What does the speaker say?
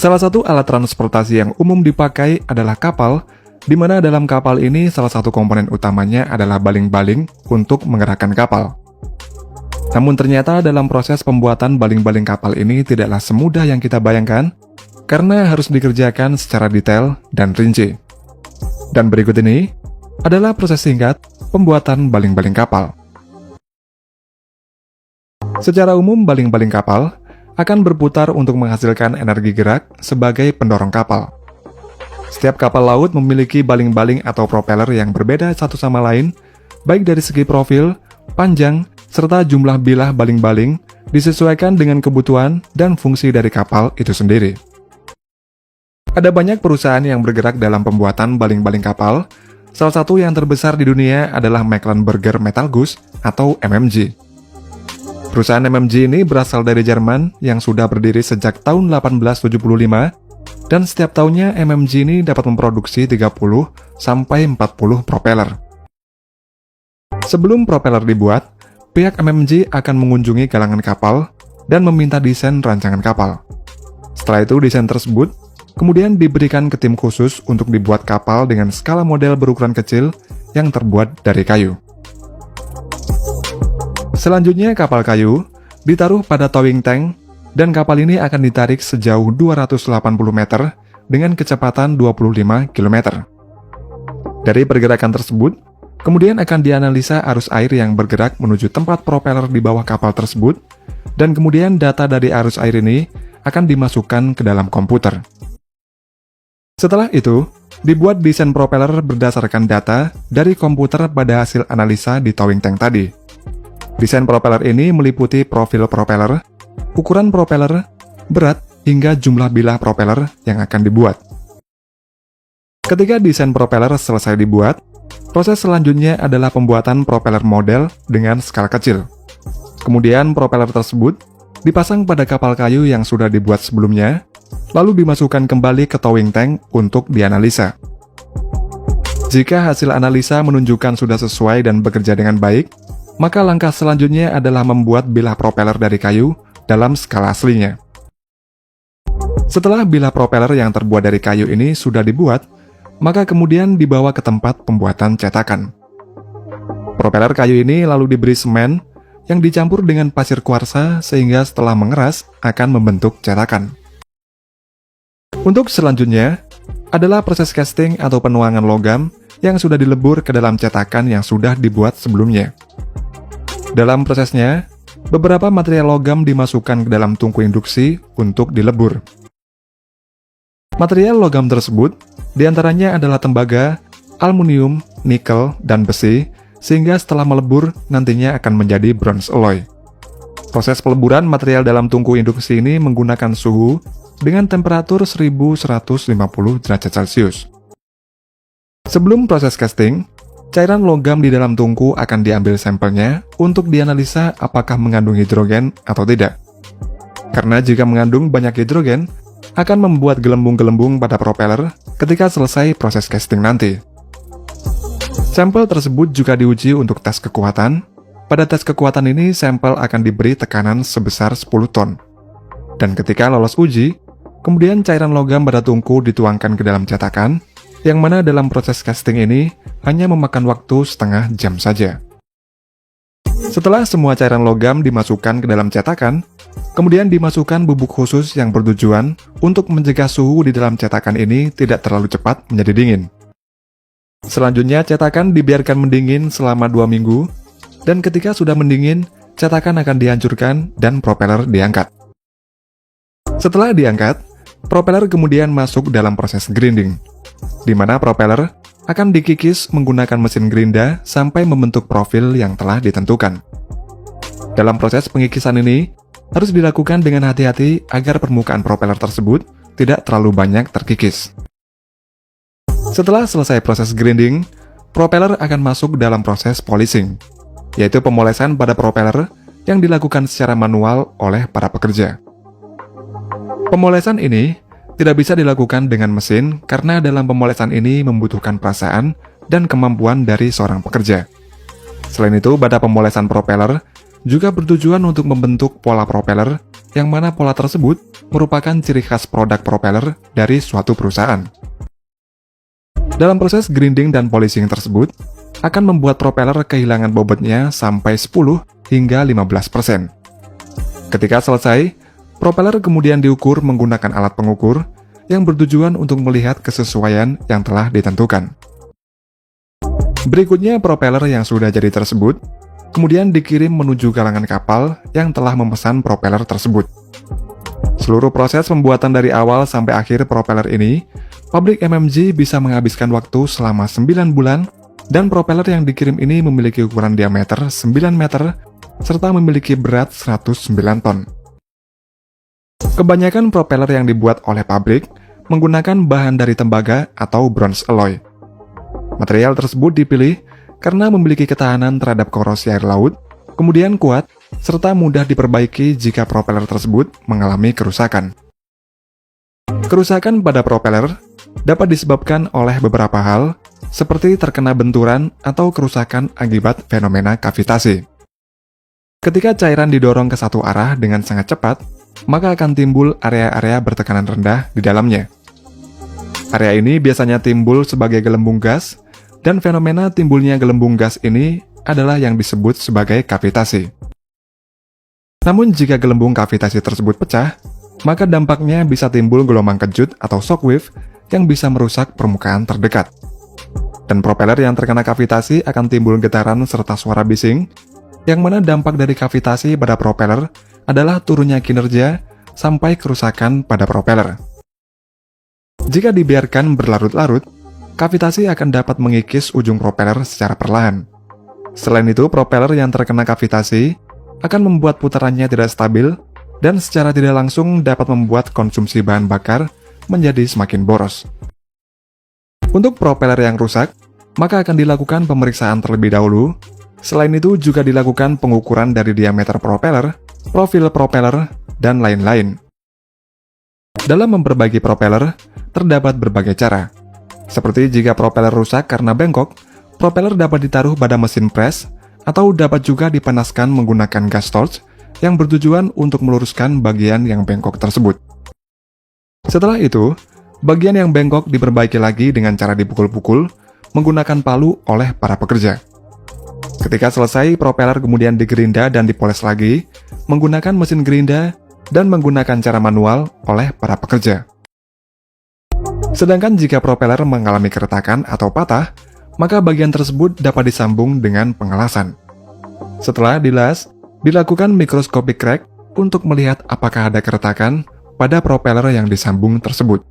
Salah satu alat transportasi yang umum dipakai adalah kapal, di mana dalam kapal ini salah satu komponen utamanya adalah baling-baling untuk menggerakkan kapal. Namun ternyata dalam proses pembuatan baling-baling kapal ini tidaklah semudah yang kita bayangkan, karena harus dikerjakan secara detail dan rinci. Dan berikut ini adalah proses singkat pembuatan baling-baling kapal. Secara umum, baling-baling kapal akan berputar untuk menghasilkan energi gerak sebagai pendorong kapal. Setiap kapal laut memiliki baling-baling atau propeller yang berbeda satu sama lain, baik dari segi profil, panjang, serta jumlah bilah baling-baling disesuaikan dengan kebutuhan dan fungsi dari kapal itu sendiri. Ada banyak perusahaan yang bergerak dalam pembuatan baling-baling kapal. Salah satu yang terbesar di dunia adalah Mecklenburger Metallguss atau MMG. Perusahaan MMG ini berasal dari Jerman yang sudah berdiri sejak tahun 1875, dan setiap tahunnya MMG ini dapat memproduksi 30 sampai 40 propeller. Sebelum propeller dibuat, pihak MMG akan mengunjungi galangan kapal dan meminta desain rancangan kapal. Setelah itu, desain tersebut kemudian diberikan ke tim khusus untuk dibuat kapal dengan skala model berukuran kecil yang terbuat dari kayu. Selanjutnya, kapal kayu ditaruh pada towing tank dan kapal ini akan ditarik sejauh 280 meter dengan kecepatan 25 km. Dari pergerakan tersebut, kemudian akan dianalisa arus air yang bergerak menuju tempat propeller di bawah kapal tersebut, dan kemudian data dari arus air ini akan dimasukkan ke dalam komputer. Setelah itu, dibuat desain propeller berdasarkan data dari komputer pada hasil analisa di towing tank tadi. Desain propeller ini meliputi profil propeller, ukuran propeller, berat, hingga jumlah bilah propeller yang akan dibuat. Ketika desain propeller selesai dibuat, proses selanjutnya adalah pembuatan propeller model dengan skala kecil. Kemudian propeller tersebut dipasang pada kapal kayu yang sudah dibuat sebelumnya, lalu dimasukkan kembali ke towing tank untuk dianalisa. Jika hasil analisa menunjukkan sudah sesuai dan bekerja dengan baik, maka langkah selanjutnya adalah membuat bilah propeller dari kayu dalam skala aslinya. Setelah bilah propeller yang terbuat dari kayu ini sudah dibuat, maka kemudian dibawa ke tempat pembuatan cetakan. Propeller kayu ini lalu diberi semen yang dicampur dengan pasir kuarsa sehingga setelah mengeras akan membentuk cetakan. Untuk selanjutnya adalah proses casting atau penuangan logam yang sudah dilebur ke dalam cetakan yang sudah dibuat sebelumnya. Dalam prosesnya, beberapa material logam dimasukkan ke dalam tungku induksi untuk dilebur. Material logam tersebut diantaranya adalah tembaga, aluminium, nikel, dan besi, sehingga setelah melebur nantinya akan menjadi bronze alloy. Proses peleburan material dalam tungku induksi ini menggunakan suhu dengan temperatur 1150 derajat Celcius. Sebelum proses casting, cairan logam di dalam tungku akan diambil sampelnya untuk dianalisa apakah mengandung hidrogen atau tidak. Karena jika mengandung banyak hidrogen, akan membuat gelembung-gelembung pada propeller ketika selesai proses casting nanti. Sampel tersebut juga diuji untuk tes kekuatan. Pada tes kekuatan ini, sampel akan diberi tekanan sebesar 10 ton. Dan ketika lolos uji, kemudian cairan logam pada tungku dituangkan ke dalam cetakan, yang mana dalam proses casting ini hanya memakan waktu setengah jam saja. Setelah semua cairan logam dimasukkan ke dalam cetakan, kemudian dimasukkan bubuk khusus yang bertujuan untuk mencegah suhu di dalam cetakan ini tidak terlalu cepat menjadi dingin. Selanjutnya, cetakan dibiarkan mendingin selama 2 minggu, dan ketika sudah mendingin, cetakan akan dihancurkan dan propeller diangkat. Setelah diangkat, propeller kemudian masuk dalam proses grinding, di mana propeller akan dikikis menggunakan mesin gerinda sampai membentuk profil yang telah ditentukan. Dalam proses pengikisan ini, harus dilakukan dengan hati-hati agar permukaan propeller tersebut tidak terlalu banyak terkikis. Setelah selesai proses grinding, propeller akan masuk dalam proses polishing, yaitu pemolesan pada propeller yang dilakukan secara manual oleh para pekerja. Pemolesan ini tidak bisa dilakukan dengan mesin karena dalam pemolesan ini membutuhkan perasaan dan kemampuan dari seorang pekerja. Selain itu, pada pemolesan propeller juga bertujuan untuk membentuk pola propeller yang mana pola tersebut merupakan ciri khas produk propeller dari suatu perusahaan. Dalam proses grinding dan polishing tersebut, akan membuat propeller kehilangan bobotnya sampai 10 hingga 15%. Ketika selesai, propeller kemudian diukur menggunakan alat pengukur yang bertujuan untuk melihat kesesuaian yang telah ditentukan. Berikutnya, propeller yang sudah jadi tersebut kemudian dikirim menuju galangan kapal yang telah memesan propeller tersebut. Seluruh proses pembuatan dari awal sampai akhir propeller ini, pabrik MMG bisa menghabiskan waktu selama 9 bulan, dan propeller yang dikirim ini memiliki ukuran diameter 9 meter serta memiliki berat 109 ton. Kebanyakan propeller yang dibuat oleh pabrik menggunakan bahan dari tembaga atau bronze alloy. Material tersebut dipilih karena memiliki ketahanan terhadap korosi air laut, kemudian kuat, serta mudah diperbaiki jika propeller tersebut mengalami kerusakan. Kerusakan pada propeller dapat disebabkan oleh beberapa hal, seperti terkena benturan atau kerusakan akibat fenomena kavitasi. Ketika cairan didorong ke satu arah dengan sangat cepat, maka akan timbul area-area bertekanan rendah di dalamnya. Area ini biasanya timbul sebagai gelembung gas, dan fenomena timbulnya gelembung gas ini adalah yang disebut sebagai kavitasi. Namun jika gelembung kavitasi tersebut pecah, maka dampaknya bisa timbul gelombang kejut atau shockwave yang bisa merusak permukaan terdekat. Dan propeller yang terkena kavitasi akan timbul getaran serta suara bising, yang mana dampak dari kavitasi pada propeller adalah turunnya kinerja sampai kerusakan pada propeller. Jika dibiarkan berlarut-larut, kavitasi akan dapat mengikis ujung propeller secara perlahan. Selain itu, propeller yang terkena kavitasi akan membuat putarannya tidak stabil dan secara tidak langsung dapat membuat konsumsi bahan bakar menjadi semakin boros. Untuk propeller yang rusak, maka akan dilakukan pemeriksaan terlebih dahulu. Selain itu juga dilakukan pengukuran dari diameter propeller, profil propeller, dan lain-lain. Dalam memperbaiki propeller, terdapat berbagai cara. Seperti jika propeller rusak karena bengkok, propeller dapat ditaruh pada mesin pres, atau dapat juga dipanaskan menggunakan gas torch yang bertujuan untuk meluruskan bagian yang bengkok tersebut. Setelah itu, bagian yang bengkok diperbaiki lagi dengan cara dipukul-pukul menggunakan palu oleh para pekerja. Ketika selesai, propeller kemudian digerinda dan dipoles lagi menggunakan mesin gerinda dan menggunakan cara manual oleh para pekerja. Sedangkan jika propeller mengalami keretakan atau patah, maka bagian tersebut dapat disambung dengan pengelasan. Setelah dilas, dilakukan microscopic crack untuk melihat apakah ada keretakan pada propeller yang disambung tersebut.